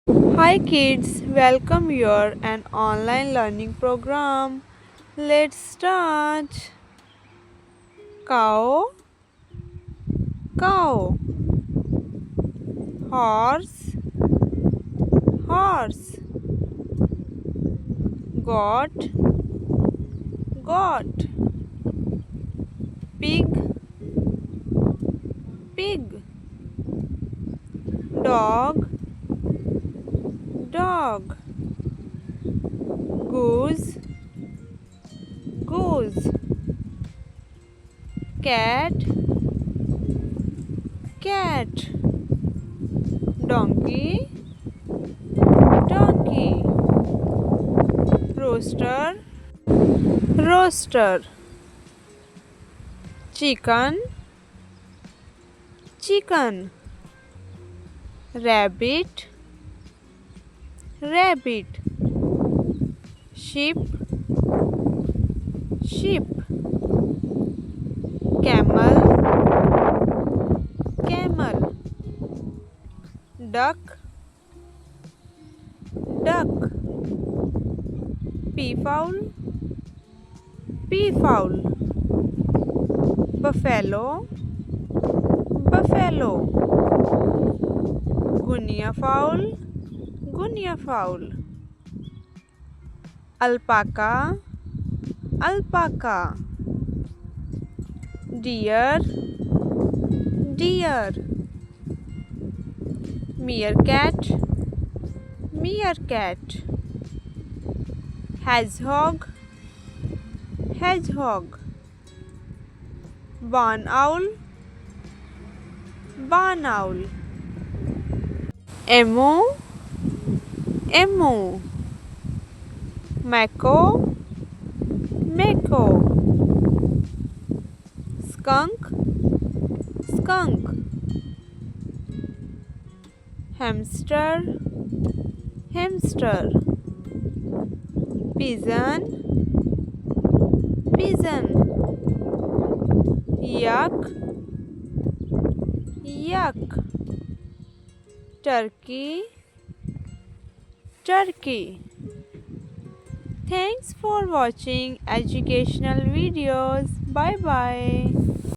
Hi kids, welcome here an online learning program. Let's start. Cow, cow, horse, horse, goat, goat, pig, pig, dog, dog, goose, goose, cat, cat, donkey, donkey, rooster, rooster, chicken, chicken, rabbit, rabbit, sheep, sheep, camel, camel, duck, duck, peafowl, peafowl, buffalo, buffalo, guinea fowl, guinea fowl, alpaca, alpaca, deer, deer, meerkat, meerkat, hedgehog, hedgehog, barn owl, barn owl, emu, emu, mako, mako, skunk, skunk, hamster, hamster, pigeon, pigeon, yak, yak, turkey, turkey. Thanks for watching educational videos. Bye bye.